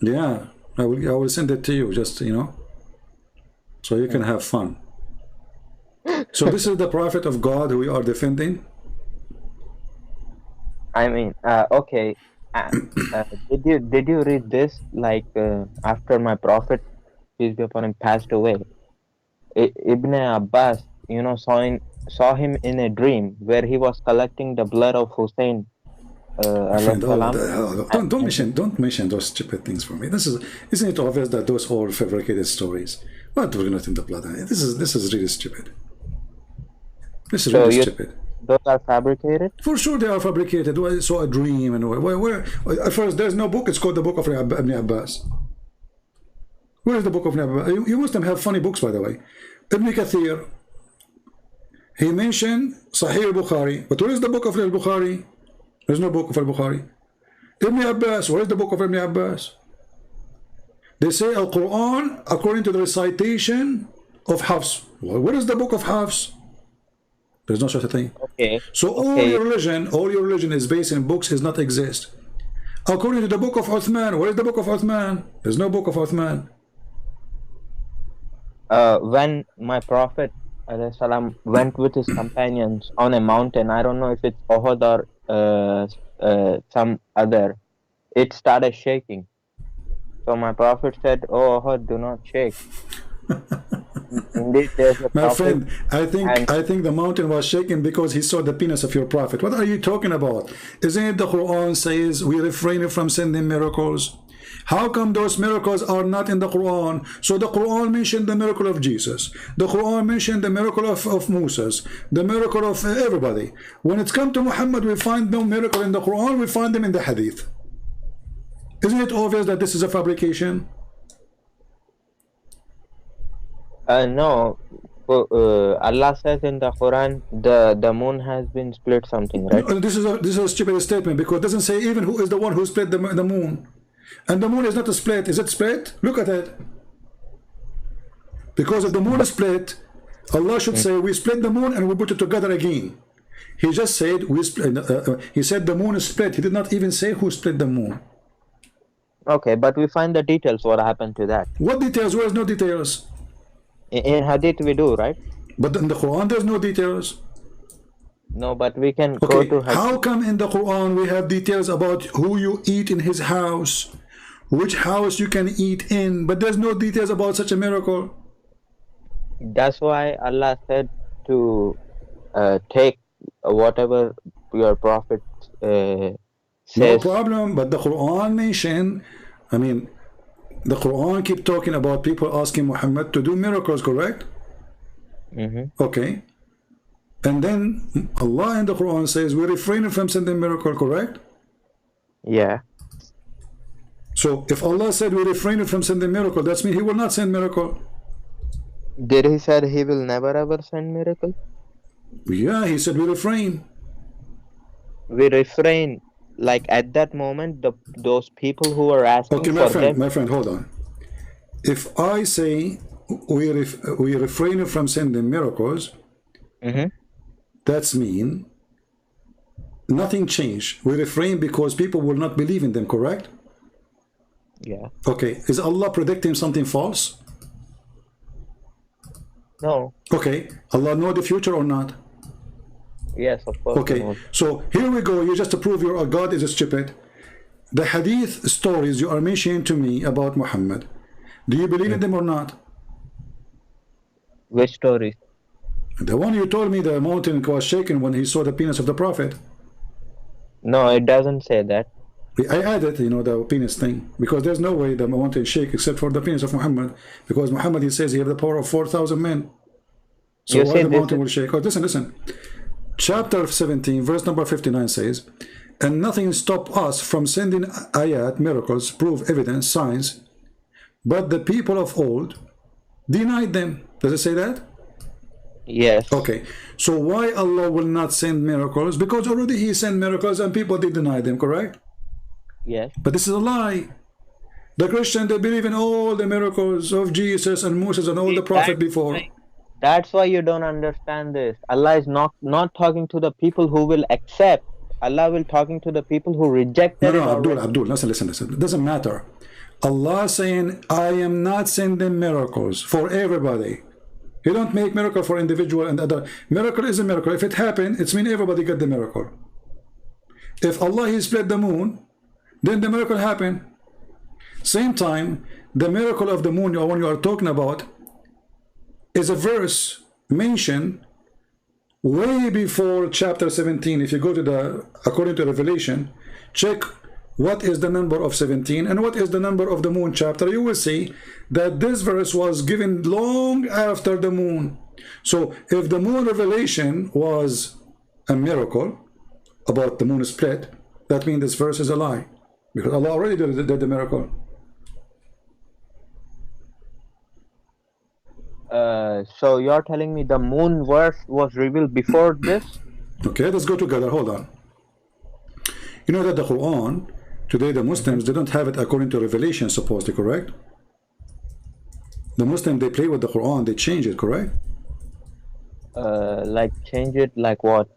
Yeah, I will send it to you, just, you know, so you can have fun. So this is the prophet of God who we are defending. I mean, okay. Did you read this? Like after my prophet, peace be upon him, passed away, Ibn Abbas, you know, saw him in a dream where he was collecting the blood of Hussein, My friend, alayhi salam. don't mention those stupid things for me. Isn't it obvious that those all fabricated stories? What, we're not in the blood? This is really stupid. This is really stupid. Those are fabricated? For sure they are fabricated. I saw a dream and where at first there's no book. It's called the book of Ibn Abbas. Where is the book of Ibn Abbas? You Muslims have funny books, by the way. Ibn Kathir, he mentioned Sahih al-Bukhari, but where is the book of al-Bukhari? There's no book of al-Bukhari. Ibn Abbas, where is the book of Ibn Abbas? They say Al-Quran according to the recitation of Hafs. Where is the book of Hafs? There's no such a thing. Okay. So all your religion is based in books does not exist. According to the book of Uthman, where is the book of Uthman? There's no book of Uthman. When my prophet salam went with his companions on a mountain, I don't know if it's Uhud or some other, it started shaking. So my prophet said, "Oh Uhud, do not shake." Indeed, my friend, I think the mountain was shaking because he saw the penis of your prophet. What are you talking about? Isn't it the Quran says we refrain from sending miracles? How come those miracles are not in the Quran? So the Quran mentioned the miracle of Jesus. The Quran mentioned the miracle of Moses, the miracle of everybody. When it's come to Muhammad, we find no miracle in the Quran, we find them in the Hadith. Isn't it obvious that this is a fabrication? No. Allah says in the Quran, the moon has been split something, right? This is a stupid statement because it doesn't say even who is the one who split the moon. And the moon is not a split. Is it split? Look at it. Because if the moon is split, Allah should say we split the moon and we put it together again. He just said we split. He said the moon is split. He did not even say who split the moon. Okay, but we find the details. What happened to that? What details? Where's no details? In Hadith we do, right? But in the Quran there's no details. No, but we can go to Hadith. How come in the Quran we have details about who you eat in his house, which house you can eat in, but there's no details about such a miracle? That's why Allah said to take whatever your prophet says. No problem, but the Quran mentioned, I mean, the Quran keep talking about people asking Muhammad to do miracles, correct? Okay. And then Allah in the Quran says we refrain from sending miracle, correct? Yeah. So if Allah said we refrain from sending miracle, that means he will not send miracle. Did he said he will never ever send miracle? Yeah, he said we refrain. We refrain. Like at that moment, those people who are asking my friend, hold on. If I say we refrain from sending miracles, that's mean nothing changed. We refrain because people will not believe in them, correct? Yeah. Okay, is Allah predicting something false? No. Okay, Allah know the future or not? Yes, of course. Okay, so here we go. You just to prove your God is stupid. The hadith stories you are mentioning to me about Muhammad, do you believe in them or not? Which stories? The one you told me the mountain was shaken when he saw the penis of the prophet. No, it doesn't say that. I added, you know, the penis thing, because there's no way the mountain shake except for the penis of Muhammad, because Muhammad, he says he has the power of 4,000 men. So why the mountain will shake? Oh, listen. Chapter 17, verse number 59 says, and nothing stopped us from sending ayat, miracles, proof, evidence, signs, but the people of old denied them. Does it say that? Yes. Okay, so why Allah will not send miracles? Because already he sent miracles and people did deny them, correct? Yes. But this is a lie. The Christian, they believe in all the miracles of Jesus and Moses and all the prophets before. That's why you don't understand this. Allah is not talking to the people who will accept. Allah will talking to the people who No, rejected it no, Abdul, already. Abdul, listen. It doesn't matter. Allah saying, I am not sending miracles for everybody. He don't make miracle for individual and other. Miracle is a miracle. If it happened, it's mean everybody got the miracle. If Allah he split the moon, then the miracle happened. Same time, the miracle of the moon, when you are talking about, is a verse mentioned way before chapter 17. If you go to the, according to Revelation, check what is the number of 17 and what is the number of the moon chapter. You will see that this verse was given long after the moon. So if the moon revelation was a miracle about the moon split, that means this verse is a lie, because Allah already did the miracle. So you're telling me the moon verse was revealed before this? Okay, let's go together. Hold on. You know that the Quran today, the Muslims, they don't have it according to revelation, supposedly, correct? The Muslim, they play with the Quran, they change it, correct? Like change it like what?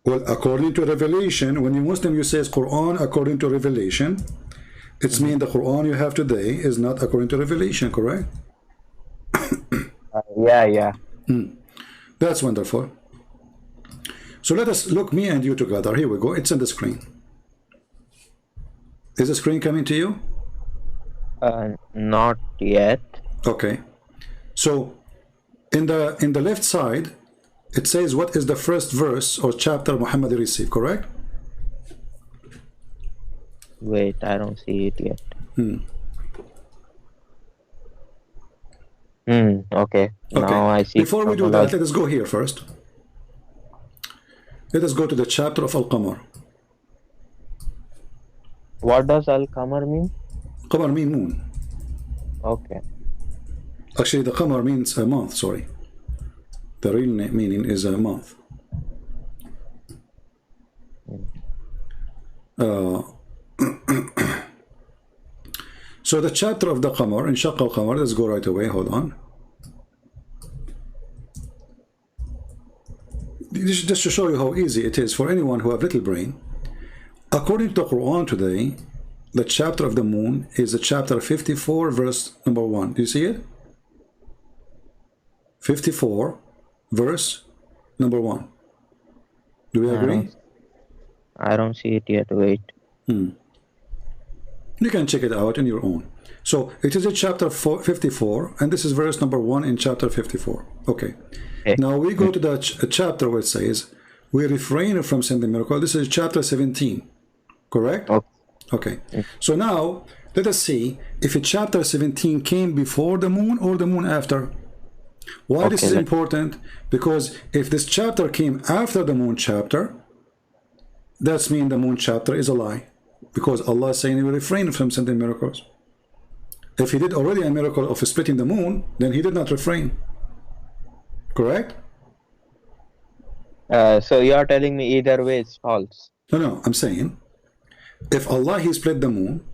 Well, according to revelation, when you Muslim, you say Quran according to revelation, it's mean the Quran you have today is not according to revelation, correct? Yeah. That's wonderful. So let us look me and you together. Here we go. It's on the screen. Is the screen coming to you? Not yet. Okay. So in the left side, it says what is the first verse or chapter Muhammad received, correct? Wait, I don't see it yet. Okay. Now I see. Before we do that, let us go here first. Let us go to the chapter of Al-Qamar. What does Al-Qamar mean? Qamar means moon. Okay. Actually, the Qamar means a month, sorry. The real meaning is a month. So the chapter of the Qamar, in Shaq al-Qamar, let's go right away, hold on. Just to show you how easy it is for anyone who have little brain. According to the Quran today, the chapter of the moon is the chapter 54, verse number 1. Do you see it? 54, verse number 1. Do we agree? I don't see it yet. Wait. You can check it out on your own. So it is a chapter 54, and this is verse number 1 in chapter 54. Okay. Now we go to the chapter where it says, we refrain from sending miracle. This is chapter 17, correct? Okay. So now let us see if a chapter 17 came before the moon or the moon after. Why this is important? Because if this chapter came after the moon chapter, that's mean the moon chapter is a lie. Because Allah is saying he will refrain from sending miracles. If he did already a miracle of splitting the moon, then he did not refrain. Correct? So you are telling me either way it's false. No, I'm saying if Allah he split the moon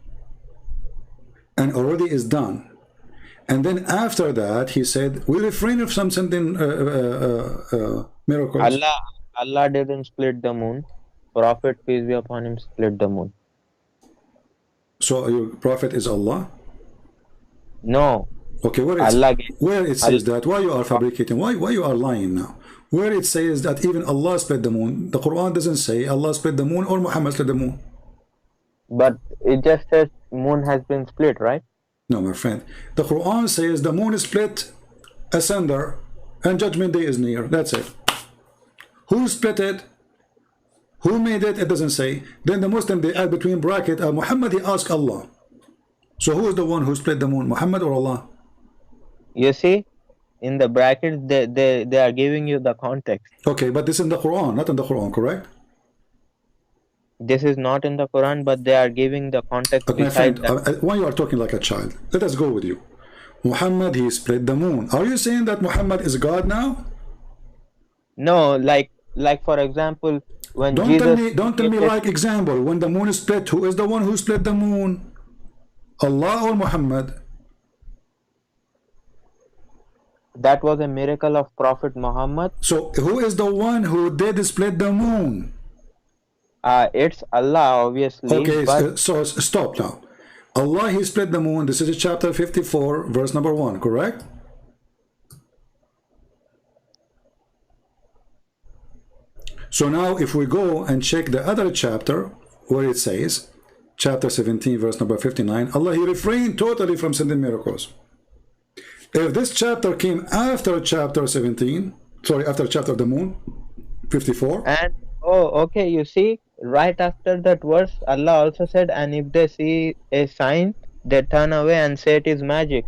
and already is done, and then after that he said we refrain from sending miracles. Allah didn't split the moon. Prophet peace be upon him split the moon. So your prophet is Allah? No. Okay, where it says that? Why you are fabricating? Why you are lying now? Where it says that even Allah split the moon, the Quran doesn't say Allah split the moon or Muhammad split the moon. But it just says moon has been split, right? No, my friend. The Quran says the moon is split asunder and judgment day is near. That's it. Who split it? Who made it? It doesn't say. Then the Muslim, they add between bracket, Muhammad, he asked Allah. So who is the one who split the moon, Muhammad or Allah? You see, in the brackets, they are giving you the context. Okay, but this is in the Quran, not in the Quran, correct? This is not in the Quran, but they are giving the context. But my friend, why you are talking like a child? Let us go with you. Muhammad, he split the moon. Are you saying that Muhammad is God now? No, like for example, when don't Jesus... Don't tell me like example. When the moon is split, who is the one who split the moon? Allah or Muhammad? That was a miracle of Prophet Muhammad. So who is the one who did split the moon? It's Allah, obviously, Okay, but so stop now. Allah, he split the moon. This is chapter 54, verse number 1, correct? So now if we go and check the other chapter where it says, chapter 17, verse number 59, Allah, he refrained totally from sending miracles. If this chapter came after chapter 17, sorry, after chapter of the moon, 54. and oh, okay, you see, right after that verse, Allah also said, and if they see a sign, they turn away and say it is magic.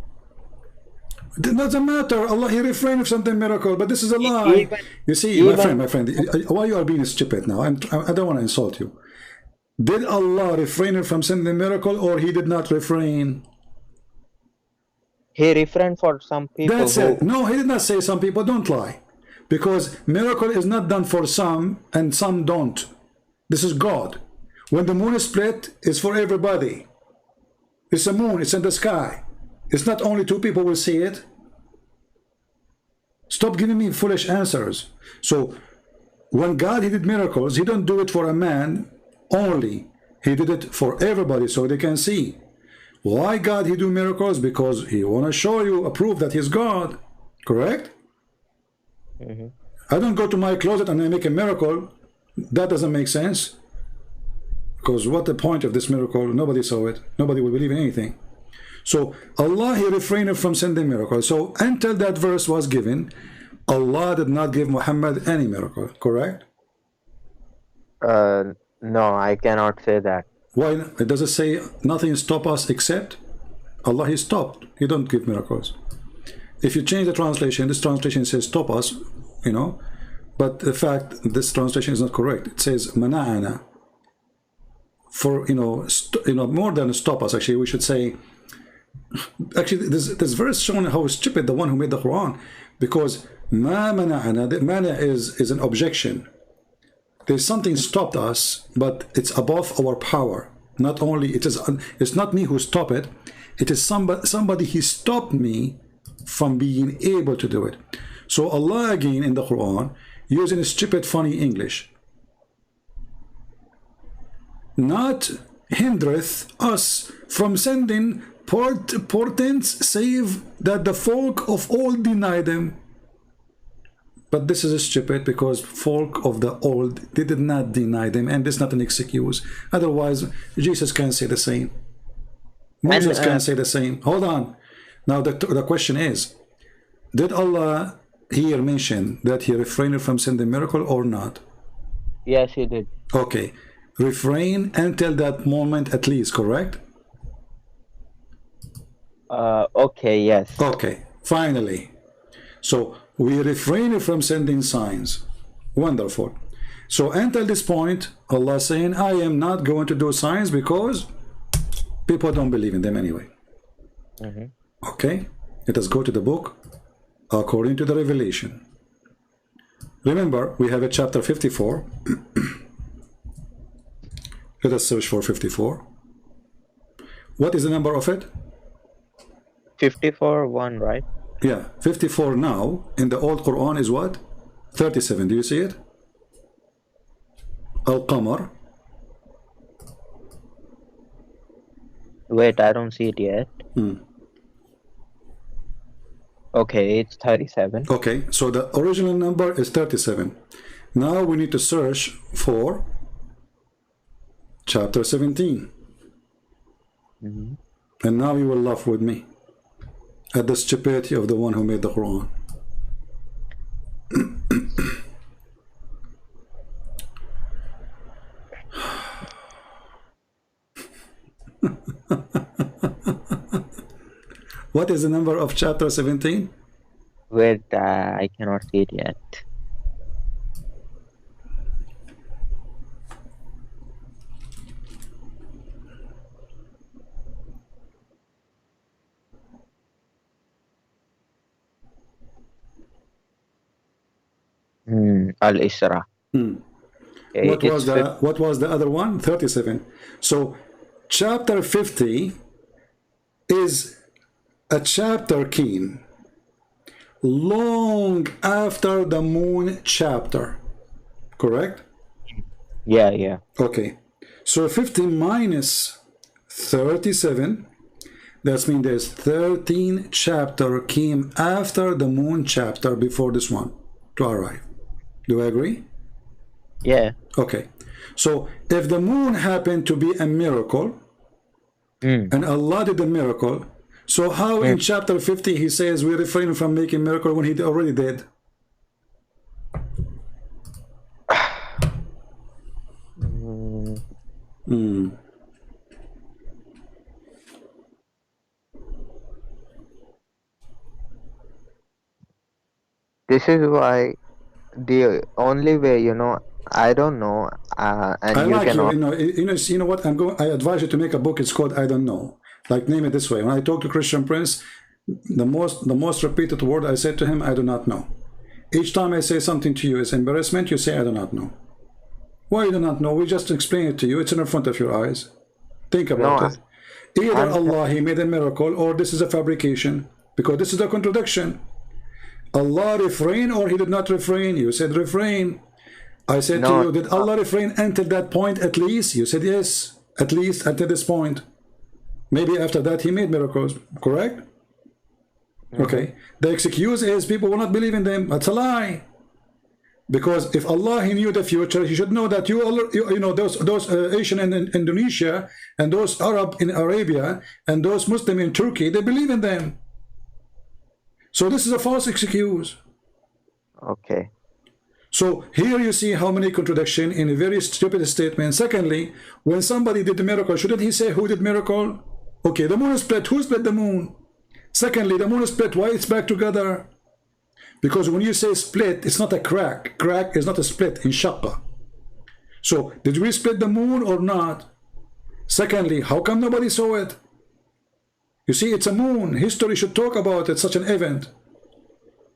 It doesn't matter. Allah, he refrained from something miracle, but this is a lie. Even, You see, my friend, why you are being stupid now? I don't want to insult you. Did Allah refrain from sending miracle, or he did not refrain? he refrained for some people. That's it. No, he did not say some people. Don't lie. Because miracle is not done for some, and some don't. This is God. When the moon is split, it's for everybody. It's a moon. It's in the sky. It's not only two people will see it. Stop giving me foolish answers. So, when God, he did miracles, he don't do it for a man only. He did it for everybody so they can see. Why God he do miracles? Because he want to show you a proof that he's God. Correct? Mm-hmm. I don't go to my closet and I make a miracle. That doesn't make sense. Because what the point of this miracle? Nobody saw it. Nobody will believe in anything. So Allah, he refrained from sending miracles. So until that verse was given, Allah did not give Muhammad any miracle. Correct? No, I cannot say that. Why? It doesn't say nothing stop us except Allah, he stopped. He don't give miracles. If you change the translation, this translation says stop us, you know, but the fact this translation is not correct. It says mana'ana. For more than stop us, actually we should say, actually this verse showing how stupid the one who made the Quran, because ma mana'ana, the mana is an objection. There's something stopped us, but it's above our power. Not only it's not me who stopped it, it is somebody he stopped me from being able to do it. So Allah again in the Quran using stupid funny English, not hindereth us from sending portents, save that the folk of old deny them. But this is stupid, because folk of the old, they did not deny them, and this is not an excuse. Otherwise, Jesus can say the same. Moses can say the same. Hold on. Now the question is, did Allah here mention that he refrained from sending miracle or not? Yes, he did. Okay. Refrain until that moment at least, correct? Okay, yes. Okay. Finally. So we refrain from sending signs. Wonderful. So until this point, Allah saying, I am not going to do signs because people don't believe in them anyway. Mm-hmm. Okay? Let us go to the book according to the revelation. Remember, we have a chapter 54. Let us search for 54. What is the number of it? 54:1, right? Yeah, 54 now in the old Quran is what? 37. Do you see it? Al-Qamar. Wait, I don't see it yet. Okay, it's 37. Okay, so the original number is 37. Now we need to search for chapter 17. Mm-hmm. And now you will laugh with me at the stupidity of the one who made the Quran. What is the number of chapter 17? Wait, I cannot see it yet. Al-Isra. Okay, What was the other one? 37. So chapter 50 is a chapter keen long after the moon chapter. Correct? Yeah, yeah. Okay. So 50 minus 37, that means there's 13 chapter came after the moon chapter before this one to arrive. Do I agree? Yeah. Okay. So if the moon happened to be a miracle, and Allah did a miracle, so how in chapter 50 he says we refrain from making miracle when he already did? This is why the only way, you know, I don't know, and I you like can. you know what? I advise you to make a book. It's called I Don't Know. Like name it this way. When I talk to Christian Prince, the most repeated word I say to him, I do not know. Each time I say something to you is embarrassment, you say I do not know. Why you do not know? We just explain it to you. It's in front of your eyes. Think about it. Either Allah, he made a miracle, or this is a fabrication, because this is a contradiction. Allah refrain or he did not refrain? You said refrain. I said to you, did Allah refrain until that point at least? You said yes, at least until this point. Maybe after that he made miracles, correct? Okay. The excuse is people will not believe in them. That's a lie. Because if Allah, he knew the future, he should know that you know those Asian in Indonesia and those Arab in Arabia and those Muslim in Turkey, they believe in them. So this is a false excuse. Okay. So here you see how many contradictions in a very stupid statement. Secondly, when somebody did the miracle, shouldn't he say who did miracle? Okay, the moon is split. Who split the moon? Secondly, the moon is split. Why it's back together? Because when you say split, it's not a crack. Crack is not a split in shaqqa. So did we split the moon or not? Secondly, how come nobody saw it? You see, it's a moon. History should talk about it, such an event.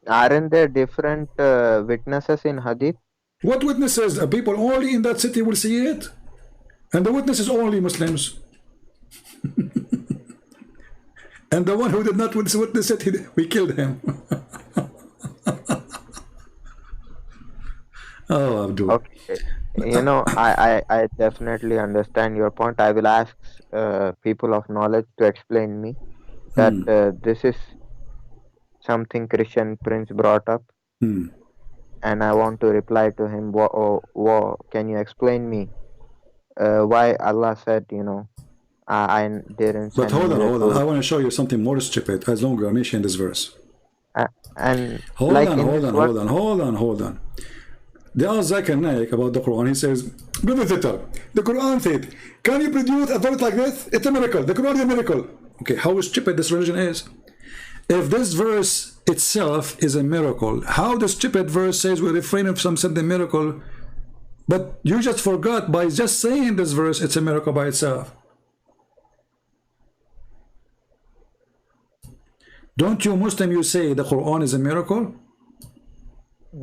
Aren't there different witnesses in Hadith? What witnesses? People only in that city will see it. And the witnesses only Muslims. And the one who did not witness it, we killed him. Oh, Abdul. Okay. You know, I definitely understand your point. I will ask people of knowledge to explain me that this is something Christian Prince brought up, and I want to reply to him. Can you explain me why Allah said, you know, I didn't. But hold on. I want to show you something more stupid. As long as I'm in this verse. And hold on. They asked Zakir Naik about the Quran. He says, Brother Zitter, the Quran said, can you produce a verse like this? It's a miracle. The Quran is a miracle. Okay, how stupid this religion is. If this verse itself is a miracle, how the stupid verse says we refrain from something miracle, but you just forgot by just saying this verse, it's a miracle by itself. Don't you Muslim, you say the Quran is a miracle?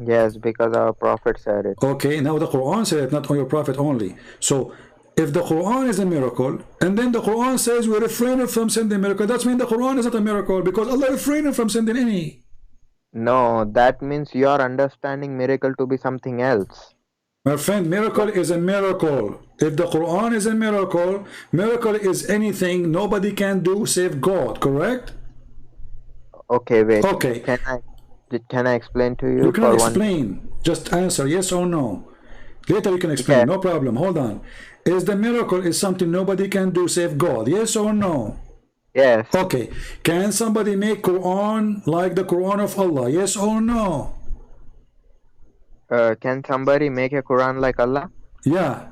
Yes, because our Prophet said it. Okay, now the Quran said it, not on your Prophet only. So, if the Quran is a miracle, and then the Quran says we refrain from sending miracle, that means the Quran is not a miracle, because Allah refrained from sending any. No, that means you are understanding miracle to be something else. My friend, miracle is a miracle. If the Quran is a miracle, miracle is anything nobody can do save God, correct? Okay, wait. Okay. Can I explain to you? You can explain. Just answer yes or no. Later you can explain. Okay. No problem. Hold on. Is the miracle is something nobody can do save God? Yes or no? Yes. Okay. Can somebody make Quran like the Quran of Allah? Yes or no? Can somebody make a Quran like Allah? Yeah.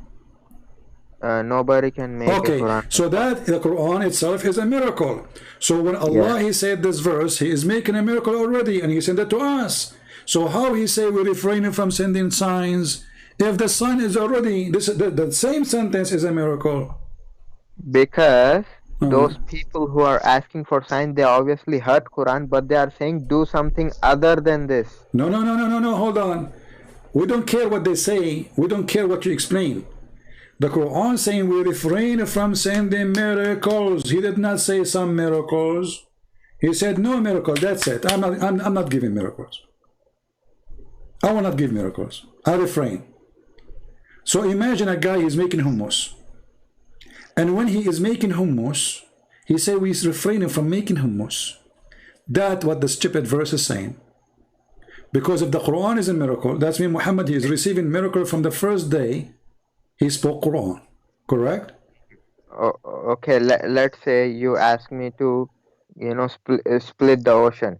Nobody can make a Quran. So that the Quran itself is a miracle. So when Allah he said this verse, he is making a miracle already, and he sent it to us. So how he say we refrain from sending signs if the sign is already the same sentence is a miracle? Because those people who are asking for signs, they obviously heard Quran, but they are saying do something other than this. No. Hold on. We don't care what they say. We don't care what you explain. The Quran saying we refrain from sending miracles. He did not say some miracles. He said, no miracle, that's it. I'm not giving miracles. I will not give miracles. I refrain. So imagine a guy is making hummus. And when he is making hummus, he said he's refraining from making hummus. That's what the stupid verse is saying. Because if the Quran is a miracle, that means Muhammad, he is receiving miracle from the first day he spoke Quran. Correct? Okay, let's say you ask me to, you know, split the ocean.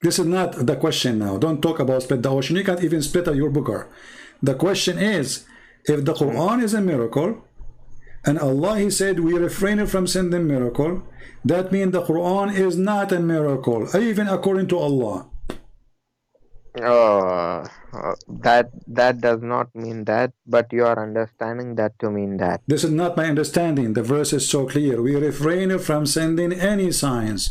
This is not the question now. Don't talk about split the ocean. You can't even split your booger. The question is, if the Quran is a miracle, and Allah, he said, we refrain from sending miracle, that means the Quran is not a miracle, even according to Allah. That does not mean that, but you are understanding that to mean that. This is not my understanding. The verse is so clear. We refrain from sending any signs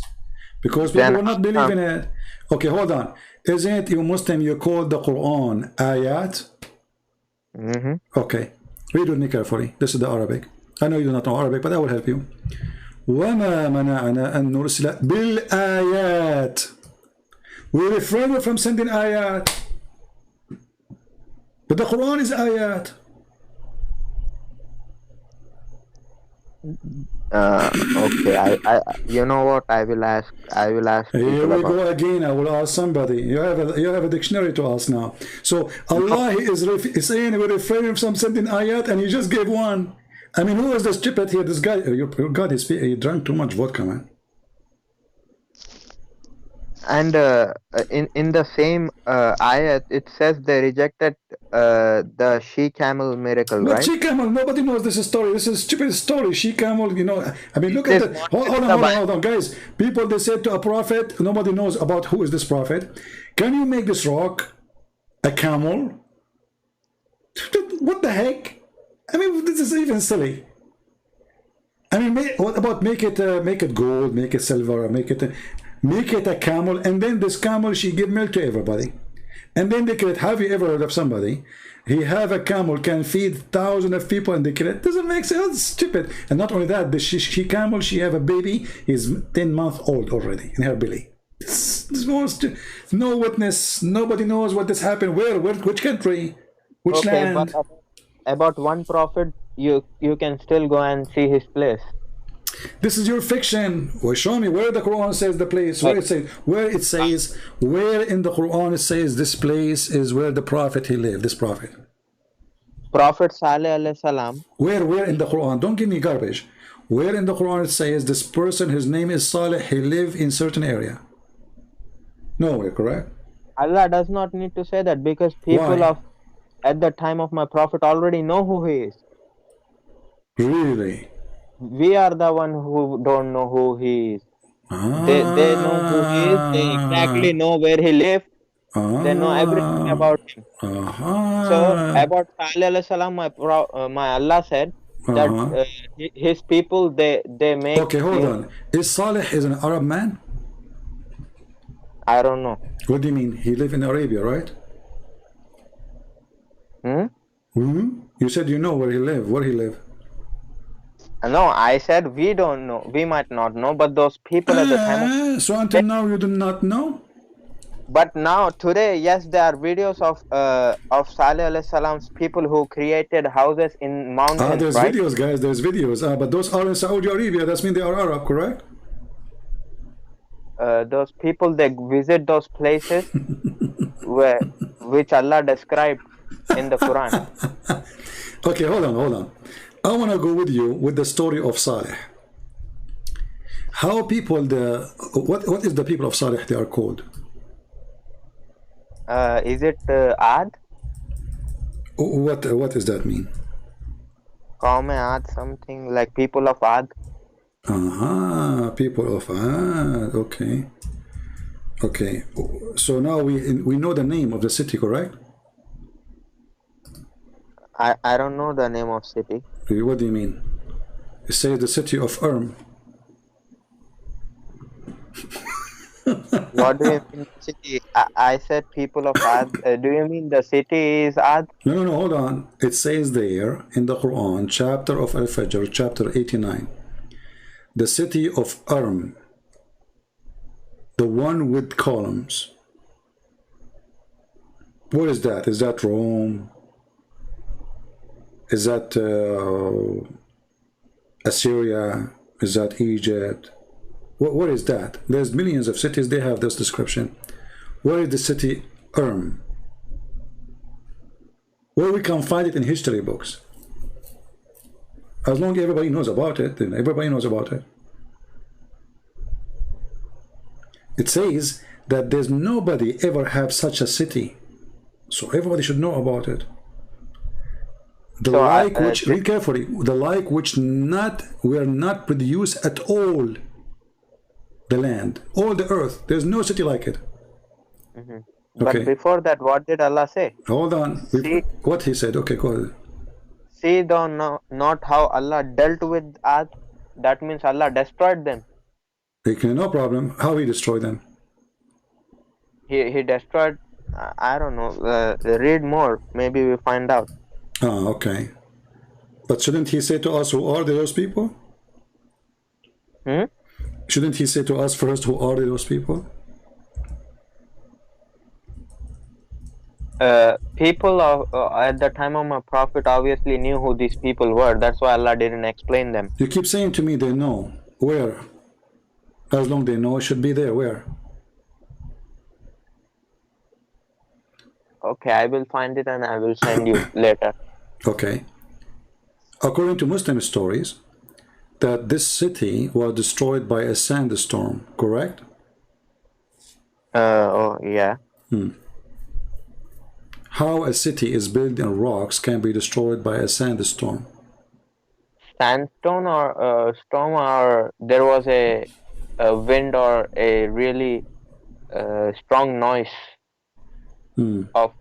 because people will not believe in it. Okay, hold on. Isn't it, you Muslim, you call the Quran ayat? Okay, read with me carefully. This is the Arabic. I know you do not know Arabic, but I will help you. وَمَا مَنَعَنَا أَن نُرْسِلَ بِالْآيَاتِ. We refrain from sending ayat. But the Quran is ayat. Okay, I you know what, I will ask here we go again. I will ask somebody. You have a dictionary to ask now. So Allah is saying we refrain from sending ayat, and he just gave one. I mean, who was the stupid here? This guy, your God, he drank too much vodka, man. And in the same ayat, it says they rejected the she-camel miracle, right? But she-camel, nobody knows this story. This is a stupid story. She-camel, you know. I mean, look at it. Hold on, guys. People, they said to a prophet, nobody knows about who is this prophet. Can you make this rock a camel? What the heck? I mean, this is even silly. I mean, what about make it gold, make it silver, make it a camel, and then this camel, she give milk to everybody. And then they create, have you ever heard of somebody, he have a camel, can feed thousands of people, and they create, doesn't make sense, stupid. And not only that, the she camel, she have a baby, is 10 months old already in her belly. This no witness, nobody knows what this happened, where which country, which land. But about one prophet, you can still go and see his place. This is your fiction. Well, show me where the Quran says the place. Where it says where in the Quran it says this place is where the prophet he lived. This prophet. Prophet Saleh alayhi salam. Where in the Quran? Don't give me garbage. Where in the Quran it says this person, his name is Saleh, he lived in certain area? Nowhere, correct? Allah does not need to say that, because people at the time of my prophet already know who he is. Really? We are the one who don't know who he is. They know who he is. They exactly know where he lived. They know everything about him. So about Saleh alayhi salam, my Allah said that his people they make. Okay, hold on. Is Saleh is an Arab man? I don't know. What do you mean? He lived in Arabia, right? You said you know where he lived. Where he lived? No, I said we don't know. We might not know, but those people at the time. So until now you do not know. But now today, yes, there are videos of Saleh alayhi salam's people who created houses in mountains. There's right? videos, guys. There's videos. But those are in Saudi Arabia. That means they are Arab, correct? Those people, they visit those places which Allah described in the Quran. Okay, hold on. I want to go with you with the story of Saleh. How people, what is the people of Saleh they are called? Is it Ad? What does that mean? Qawm Ad, something like people of Ad. People of Ad. Okay. So now we know the name of the city, correct? I don't know the name of city. What do you mean? It says the city of What do you mean city? I said people of Ad. Do you mean the city is Ad? No, hold on. It says there in the Quran, chapter of Al-Fajr, chapter 89, the city of The one with columns. What is that? Is that Rome? Is that Assyria? Is that Egypt? What is that? There's millions of cities, they have this description. Where is the city Where we can find it in history books. As long as everybody knows about it, then everybody knows about it. It says that there's nobody ever have such a city. So everybody should know about it. The So, like which, read carefully, the like which were not produced at all the land, all the earth. There's no city like it. But Okay. before that, what did Allah say? Hold on. See, What he said. Okay, go ahead. see thou not how Allah dealt with Ad. That means Allah destroyed them. Okay, no problem. How he destroyed them? He destroyed. I don't know. Read more. Maybe we find out. Ah, okay. But shouldn't he say to us, who are those people? Hmm? Shouldn't he say to us first, who are those people? People at the time of my prophet obviously knew who these people were. That's why Allah didn't explain them. You keep saying to me they know. Where? As long they know, it should be there. Where? Okay, I will find it and I will send you later. Okay. According to Muslim stories, that this city was destroyed by a sandstorm, correct? Oh, yeah. How a city is built in rocks can be destroyed by a sandstorm? Sandstone or storm, or there was a wind or a really strong noise of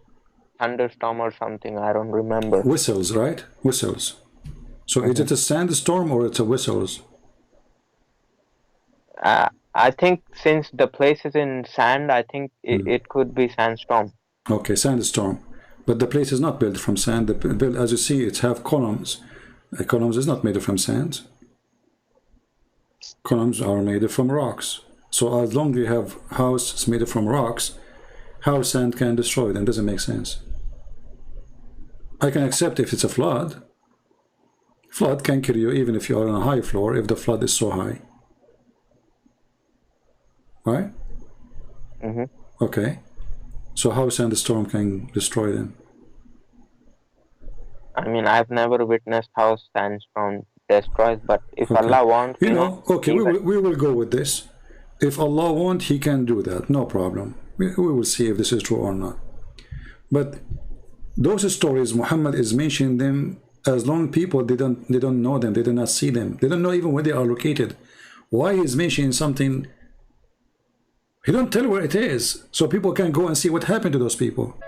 thunderstorm or something. I don't remember. Whistles, right? Whistles. So is it a sandstorm or it's a whistles? I think since the place is in sand, I think it could be sandstorm. Okay, sandstorm. But the place is not built from sand. As you see, it's have columns. Columns is not made from sand. Columns are made from rocks. So as long as you have houses made from rocks, how sand can destroy them doesn't make sense. I can accept if it's a flood. Flood can kill you even if you are on a high floor, if the flood is so high. Right? Okay. So how sandstorm can destroy them? I mean, I've never witnessed how sandstorm destroys, but if Allah wants, you know, okay, we will go with this. If Allah wants, He can do that, no problem. We will see if this is true or not. But those stories, Muhammad is mentioning them as long people they don't know them, they do not see them, they don't know even where they are located. Why is mentioning something? He don't tell where it is, so people can go and see what happened to those people.